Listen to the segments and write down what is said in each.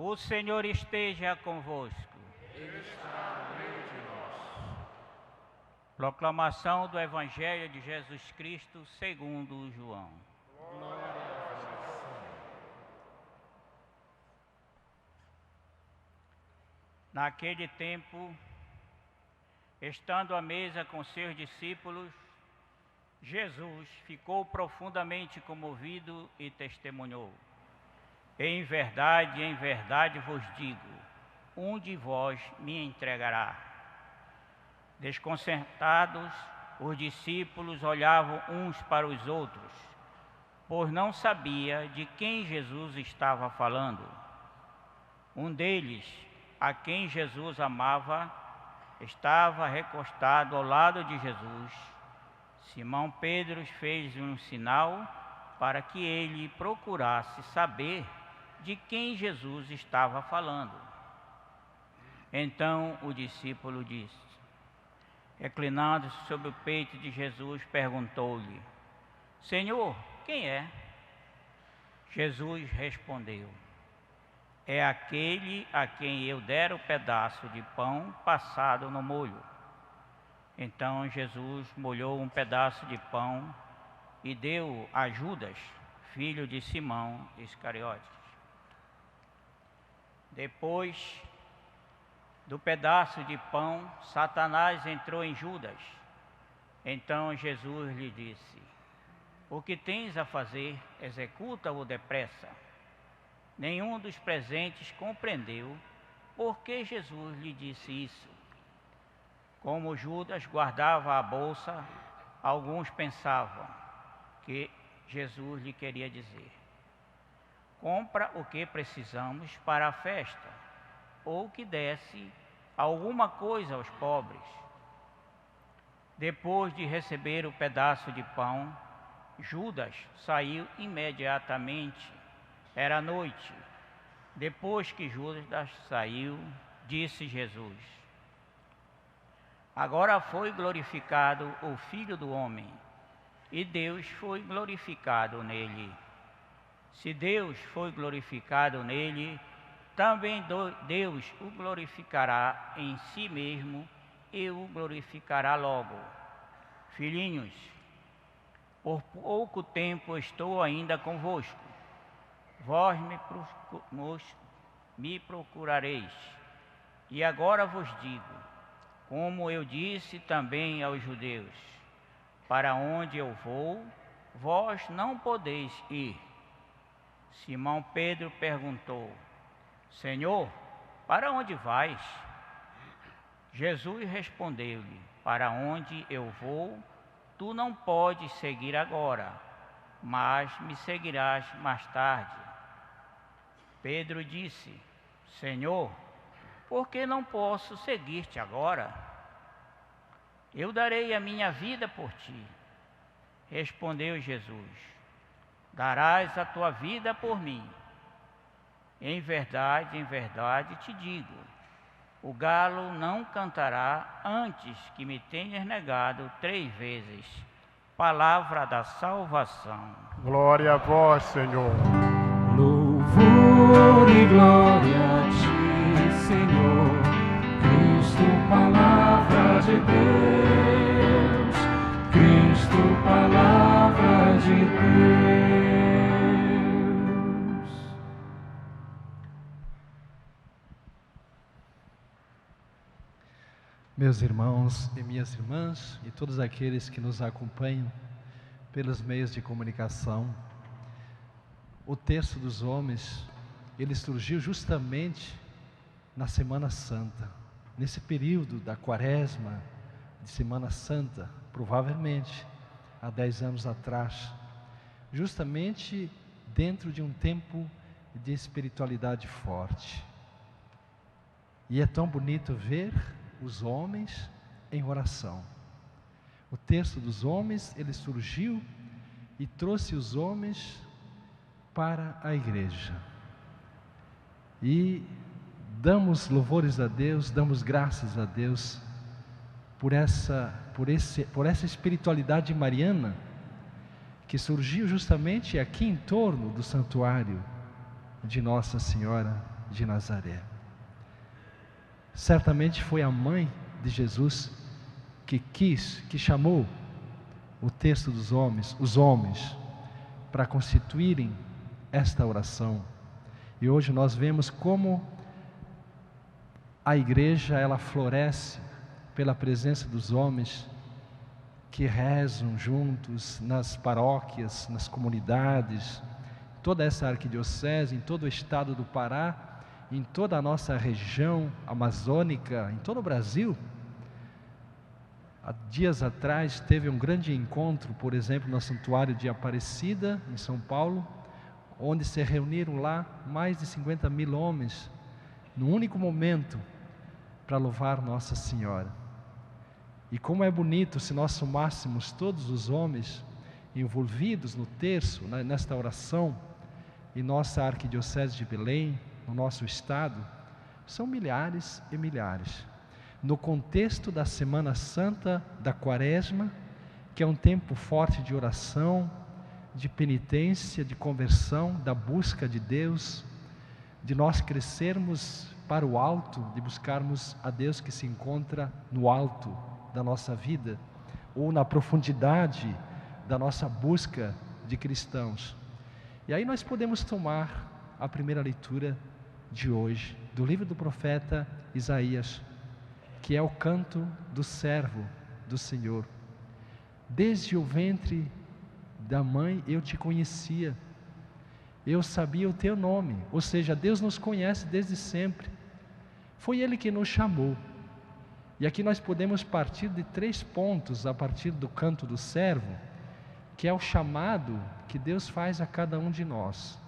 O Senhor esteja convosco. Ele está no meio de nós. Proclamação do Evangelho de Jesus Cristo segundo João. Glória a vós, Senhor. Naquele tempo, estando à mesa com seus discípulos, Jesus ficou profundamente comovido e testemunhou: em verdade vos digo, um de vós me entregará. Desconcertados, os discípulos olhavam uns para os outros, pois não sabia de quem Jesus estava falando. Um deles, a quem Jesus amava, estava recostado ao lado de Jesus. Simão Pedro fez um sinal para que ele procurasse saber de quem Jesus estava falando. Então o discípulo disse, reclinando-se sobre o peito de Jesus, perguntou-lhe: Senhor, quem é? Jesus respondeu: é aquele a quem eu der o pedaço de pão passado no molho. Então Jesus molhou um pedaço de pão e deu a Judas, filho de Simão Iscariotes. Depois do pedaço de pão, Satanás entrou em Judas. Então Jesus lhe disse: o que tens a fazer, executa-o depressa. Nenhum dos presentes compreendeu por que Jesus lhe disse isso. Como Judas guardava a bolsa, alguns pensavam que Jesus lhe queria dizer: compra o que precisamos para a festa, ou que desse alguma coisa aos pobres. Depois de receber o pedaço de pão, Judas saiu imediatamente. Era noite. Depois que Judas saiu, disse Jesus: agora foi glorificado o Filho do Homem, e Deus foi glorificado nele. Se Deus foi glorificado nele, também Deus o glorificará em si mesmo e o glorificará logo. Filhinhos, por pouco tempo estou ainda convosco. Vós me procurareis. E agora vos digo, como eu disse também aos judeus: para onde eu vou, vós não podeis ir. Simão Pedro perguntou: Senhor, para onde vais? Jesus respondeu-lhe: para onde eu vou, tu não podes seguir agora, mas me seguirás mais tarde. Pedro disse: Senhor, por que não posso seguir-te agora? Eu darei a minha vida por ti. Respondeu Jesus: darás a tua vida por mim. Em verdade te digo, o galo não cantará antes que me tenhas negado 3 vezes. Palavra da salvação. Glória a vós, Senhor. Louvor e glória a ti, Senhor, Cristo, palavra de Deus, Cristo, palavra de Deus. Meus irmãos e minhas irmãs e todos aqueles que nos acompanham pelos meios de comunicação, o texto dos homens, ele surgiu justamente na Semana Santa, nesse período da Quaresma, de Semana Santa, provavelmente há 10 anos atrás, justamente dentro de um tempo de espiritualidade forte. E é tão bonito ver os homens em oração. O texto dos homens, ele surgiu e trouxe os homens para a igreja. E damos louvores a Deus, damos graças a Deus por essa espiritualidade mariana que surgiu justamente aqui em torno do santuário de Nossa Senhora de Nazaré. Certamente foi a mãe de Jesus que chamou o texto dos homens, os homens, para constituírem esta oração. E hoje nós vemos como a igreja, ela floresce pela presença dos homens que rezam juntos nas paróquias, nas comunidades, toda essa arquidiocese, em todo o estado do Pará, em toda a nossa região amazônica, em todo o Brasil. Há dias atrás teve um grande encontro, por exemplo, no Santuário de Aparecida, em São Paulo, onde se reuniram lá mais de 50.000 homens, num único momento, para louvar Nossa Senhora. E como é bonito se nós somássemos todos os homens envolvidos no terço, nesta oração, em nossa arquidiocese de Belém, no nosso estado, são milhares e milhares. No contexto da Semana Santa, da Quaresma, que é um tempo forte de oração, de penitência, de conversão, da busca de Deus, de nós crescermos para o alto, de buscarmos a Deus que se encontra no alto da nossa vida, ou na profundidade da nossa busca de cristãos. E aí nós podemos tomar a primeira leitura de hoje, do livro do profeta Isaías, que é o canto do servo do Senhor. Desde o ventre da mãe eu te conhecia, eu sabia o teu nome. Ou seja, Deus nos conhece desde sempre. Foi Ele que nos chamou. E aqui nós podemos partir de 3 pontos a partir do canto do servo, que é o chamado que Deus faz a cada um de nós.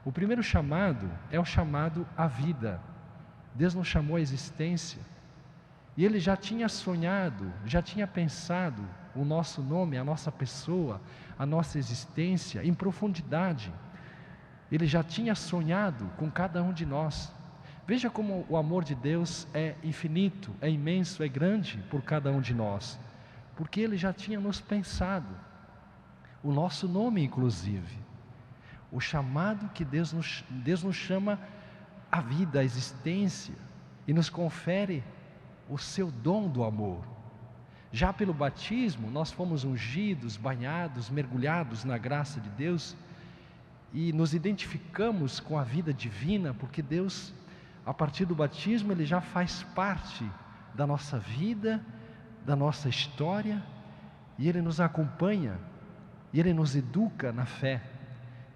O primeiro chamado é o chamado à vida. Deus nos chamou à existência. E Ele já tinha sonhado, já tinha pensado o nosso nome, a nossa pessoa, a nossa existência em profundidade. Ele já tinha sonhado com cada um de nós. Veja como o amor de Deus é infinito, é imenso, é grande por cada um de nós. Porque Ele já tinha nos pensado. O nosso nome, inclusive. O chamado que Deus nos chama à vida, à existência. E nos confere o seu dom do amor. Já pelo batismo, nós fomos ungidos, banhados, mergulhados na graça de Deus e nos identificamos com a vida divina, porque Deus, a partir do batismo, Ele já faz parte da nossa vida, da nossa história, e Ele nos acompanha, e Ele nos educa na fé.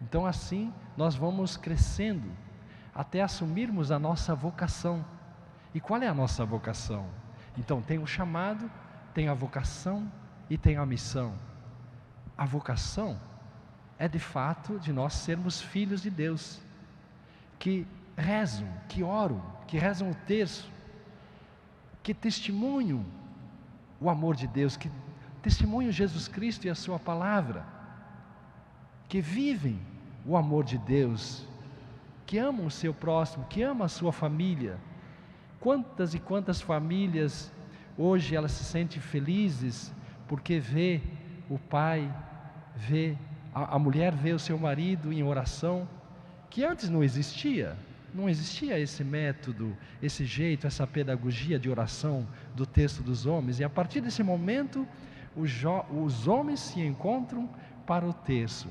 Então assim, nós vamos crescendo, até assumirmos a nossa vocação. E qual é a nossa vocação? Então tem o chamado, tem a vocação e tem a missão. A vocação é de fato de nós sermos filhos de Deus, que rezam, que oram, que rezam o terço, que testemunham o amor de Deus, que testemunham Jesus Cristo e a sua palavra, que vivem o amor de Deus, que amam o seu próximo, que amam a sua família. Quantas e quantas famílias hoje elas se sentem felizes porque vê o pai, a mulher vê o seu marido em oração, que antes não existia esse método, esse jeito, essa pedagogia de oração do texto dos homens. E a partir desse momento, os homens se encontram para o terço.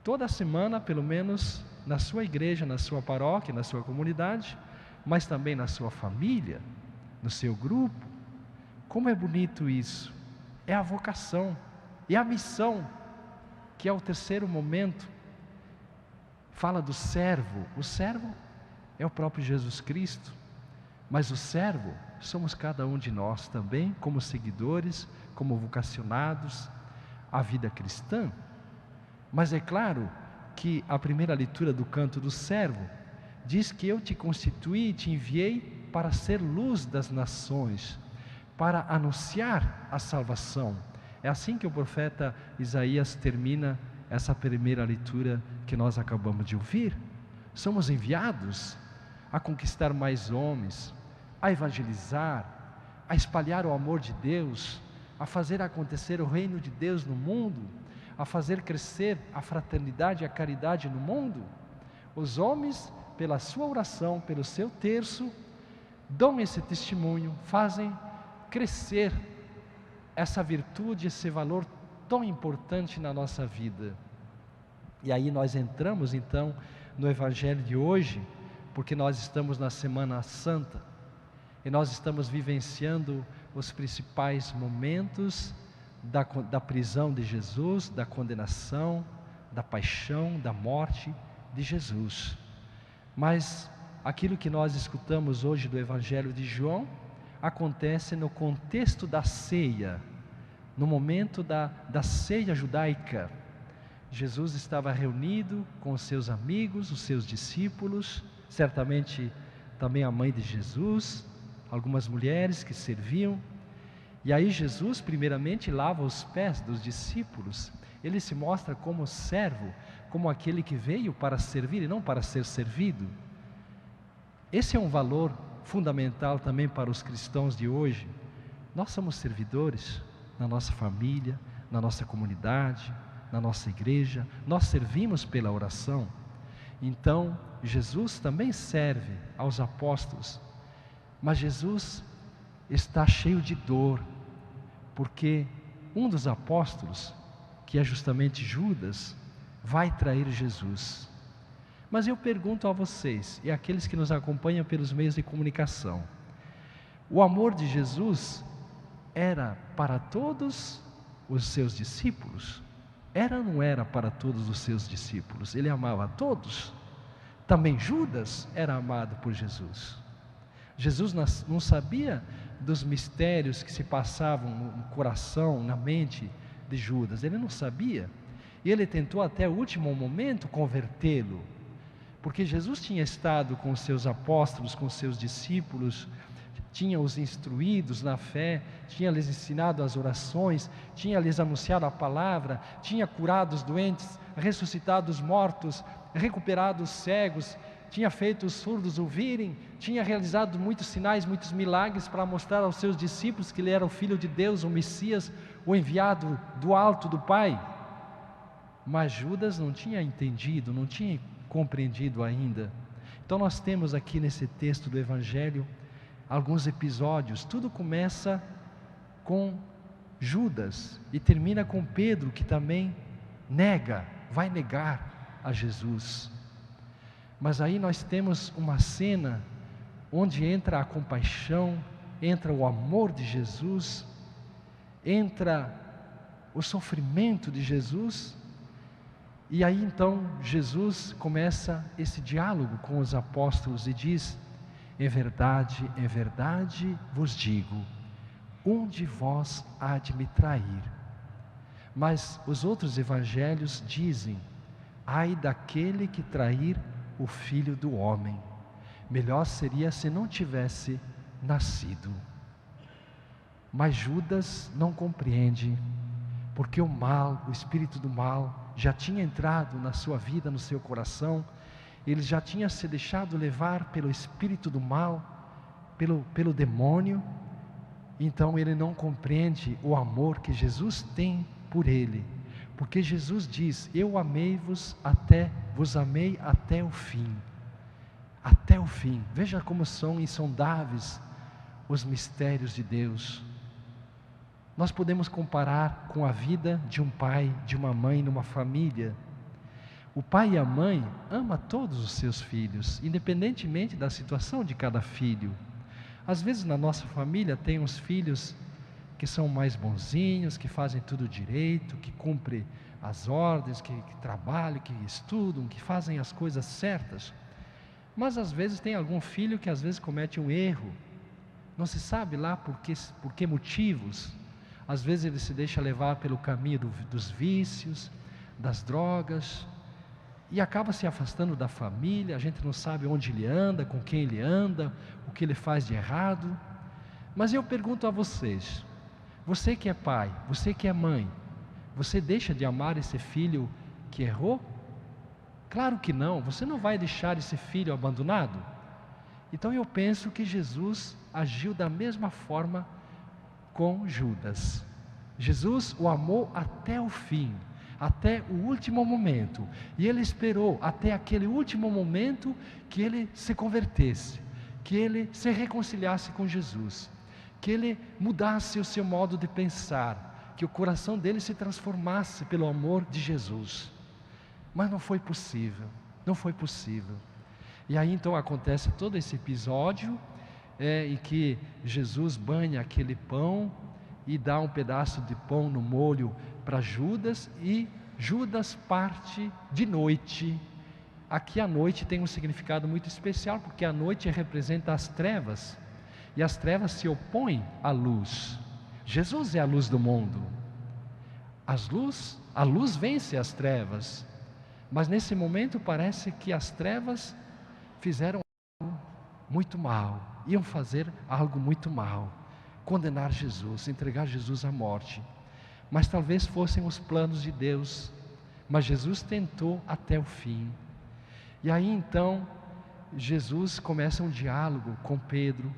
Toda semana, pelo menos, na sua igreja, na sua paróquia, na sua comunidade, mas também na sua família, no seu grupo. Como é bonito isso! É a vocação, e a missão, que é o terceiro momento, fala do servo. O servo é o próprio Jesus Cristo, mas o servo somos cada um de nós também, como seguidores, como vocacionados à vida cristã. Mas é claro que a primeira leitura do canto do servo diz que eu te constituí e te enviei para ser luz das nações, para anunciar a salvação. É assim que o profeta Isaías termina essa primeira leitura que nós acabamos de ouvir. Somos enviados a conquistar mais homens, a evangelizar, a espalhar o amor de Deus, a fazer acontecer o reino de Deus no mundo, a fazer crescer a fraternidade e a caridade no mundo. Os homens pela sua oração, pelo seu terço, dão esse testemunho, fazem crescer essa virtude, esse valor tão importante na nossa vida. E aí nós entramos então no Evangelho de hoje, porque nós estamos na Semana Santa, e nós estamos vivenciando os principais momentos da prisão de Jesus, da condenação, da paixão, da morte de Jesus. Mas aquilo que nós escutamos hoje do Evangelho de João acontece no contexto da ceia, no momento da ceia judaica. Jesus estava reunido com os seus amigos, os seus discípulos, certamente também a mãe de Jesus, algumas mulheres que serviam. E aí Jesus primeiramente lava os pés dos discípulos. Ele se mostra como servo, como aquele que veio para servir e não para ser servido. Esse é um valor fundamental também para os cristãos de hoje. Nós somos servidores na nossa família, na nossa comunidade, na nossa igreja. Nós servimos pela oração. Então, Jesus também serve aos apóstolos. Mas Jesus está cheio de dor, porque um dos apóstolos, que é justamente Judas, vai trair Jesus. Mas eu pergunto a vocês, e àqueles que nos acompanham pelos meios de comunicação, o amor de Jesus era para todos os seus discípulos? Era ou não era para todos os seus discípulos? Ele amava a todos? Também Judas era amado por Jesus. Jesus não sabia dos mistérios que se passavam no coração, na mente de Judas. Ele não sabia. E ele tentou até o último momento convertê-lo. Porque Jesus tinha estado com os seus apóstolos, com os seus discípulos, tinha os instruídos na fé, tinha lhes ensinado as orações, tinha lhes anunciado a palavra, tinha curado os doentes, ressuscitado os mortos, recuperado os cegos, tinha feito os surdos ouvirem, tinha realizado muitos sinais, muitos milagres para mostrar aos seus discípulos que ele era o Filho de Deus, o Messias, o enviado do alto do Pai. Mas Judas não tinha entendido, não tinha compreendido ainda. Então nós temos aqui nesse texto do Evangelho alguns episódios. Tudo começa com Judas e termina com Pedro, que também vai negar a Jesus. Mas aí nós temos uma cena onde entra a compaixão, entra o amor de Jesus, entra o sofrimento de Jesus. E aí então Jesus começa esse diálogo com os apóstolos e diz: em verdade vos digo, um de vós há de me trair. Mas os outros evangelhos dizem: ai daquele que trair o Filho do Homem, melhor seria se não tivesse nascido. Mas Judas não compreende, porque o mal, o espírito do mal, já tinha entrado na sua vida, no seu coração. Ele já tinha se deixado levar pelo espírito do mal, pelo demônio. Então ele não compreende o amor que Jesus tem por ele, porque Jesus diz: eu vos amei até o fim. Até o fim. Veja como são insondáveis os mistérios de Deus. Nós podemos comparar com a vida de um pai, de uma mãe numa família. O pai e a mãe amam todos os seus filhos, independentemente da situação de cada filho. Às vezes na nossa família tem uns filhos que são mais bonzinhos, que fazem tudo direito, que cumprem as ordens, que trabalham, que estudam, que fazem as coisas certas. Mas às vezes tem algum filho que às vezes comete um erro, não se sabe lá por que motivos. Às vezes ele se deixa levar pelo caminho dos vícios, das drogas, e acaba se afastando da família. A gente não sabe onde ele anda, com quem ele anda, o que ele faz de errado. Mas eu pergunto a vocês, você que é pai, você que é mãe, você deixa de amar esse filho que errou? Claro que não, você não vai deixar esse filho abandonado. Então eu penso que Jesus agiu da mesma forma com Judas. Jesus o amou até o fim, até o último momento. E ele esperou até aquele último momento que ele se convertesse, que ele se reconciliasse com Jesus, que ele mudasse o seu modo de pensar, que o coração dele se transformasse pelo amor de Jesus. Mas não foi possível, não foi possível. E aí então acontece todo esse episódio, em que Jesus banha aquele pão e dá um pedaço de pão no molho para Judas, e Judas parte de noite. Aqui a noite tem um significado muito especial, porque a noite representa as trevas, e as trevas se opõem à luz. Jesus é a luz do mundo. A luz vence as trevas, mas nesse momento parece que as trevas fizeram algo muito mal, iam fazer algo muito mal, condenar Jesus, entregar Jesus à morte. Mas talvez fossem os planos de Deus, mas Jesus tentou até o fim. E aí então Jesus começa um diálogo com Pedro: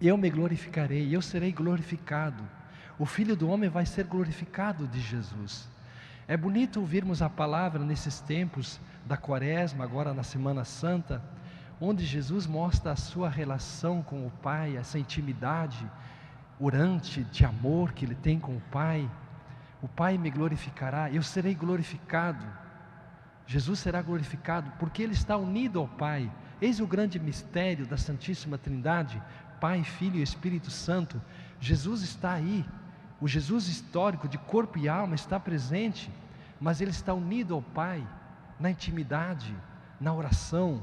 eu me glorificarei, eu serei glorificado, o Filho do Homem vai ser glorificado de Jesus. É bonito ouvirmos a palavra nesses tempos da Quaresma, agora na Semana Santa, onde Jesus mostra a sua relação com o Pai, essa intimidade orante de amor que ele tem com o Pai. O Pai me glorificará, eu serei glorificado. Jesus será glorificado porque ele está unido ao Pai. Eis o grande mistério da Santíssima Trindade, Pai, Filho e Espírito Santo. Jesus está aí, o Jesus histórico de corpo e alma está presente, mas ele está unido ao Pai na intimidade, na oração,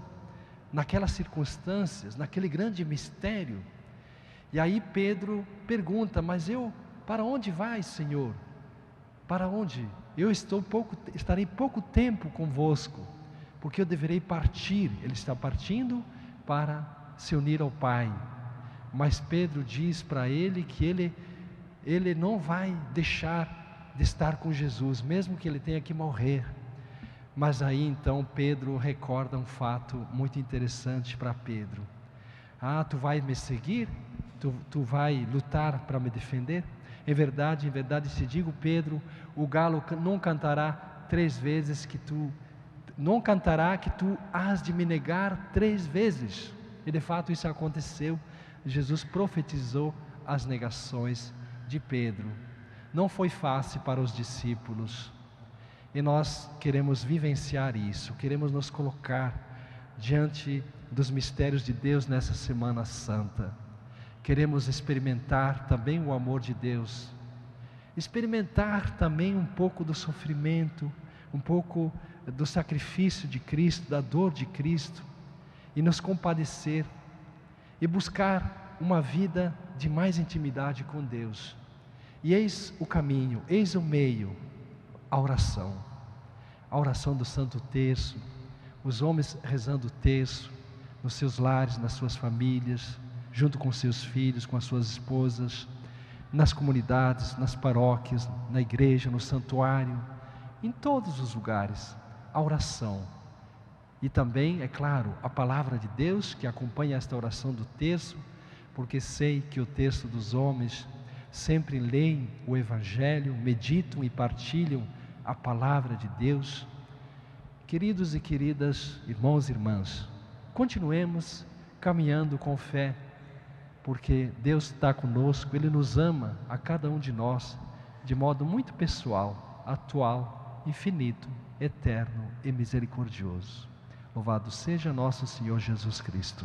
naquelas circunstâncias, naquele grande mistério. E aí Pedro pergunta: mas para onde vai, Senhor? Para onde? Eu estarei pouco tempo convosco, porque eu deverei partir. Ele está partindo para se unir ao Pai. Mas Pedro diz para ele que ele não vai deixar de estar com Jesus, mesmo que ele tenha que morrer. Mas aí então Pedro recorda um fato muito interessante para Pedro: tu vai me seguir? Tu vai lutar para me defender? Em verdade te digo, Pedro, o galo não cantará 3 vezes que tu hás de me negar 3 vezes. E de fato isso aconteceu. Jesus profetizou as negações de Pedro. Não foi fácil para os discípulos, e nós queremos vivenciar isso, queremos nos colocar diante dos mistérios de Deus nessa Semana Santa. Queremos experimentar também o amor de Deus, experimentar também um pouco do sofrimento, um pouco do sacrifício de Cristo, da dor de Cristo, e nos compadecer, e buscar uma vida de mais intimidade com Deus. E eis o caminho, eis o meio: a oração do Santo Terço, os homens rezando o terço, nos seus lares, nas suas famílias, junto com seus filhos, com as suas esposas, nas comunidades, nas paróquias, na igreja, no santuário, em todos os lugares, a oração. E também, é claro, a palavra de Deus que acompanha esta oração do terço, porque sei que o terço dos homens sempre leem o Evangelho, meditam e partilham a palavra de Deus. Queridos e queridas, irmãos e irmãs, continuemos caminhando com fé, porque Deus está conosco, Ele nos ama a cada um de nós, de modo muito pessoal, atual, infinito, eterno e misericordioso. Louvado seja nosso Senhor Jesus Cristo.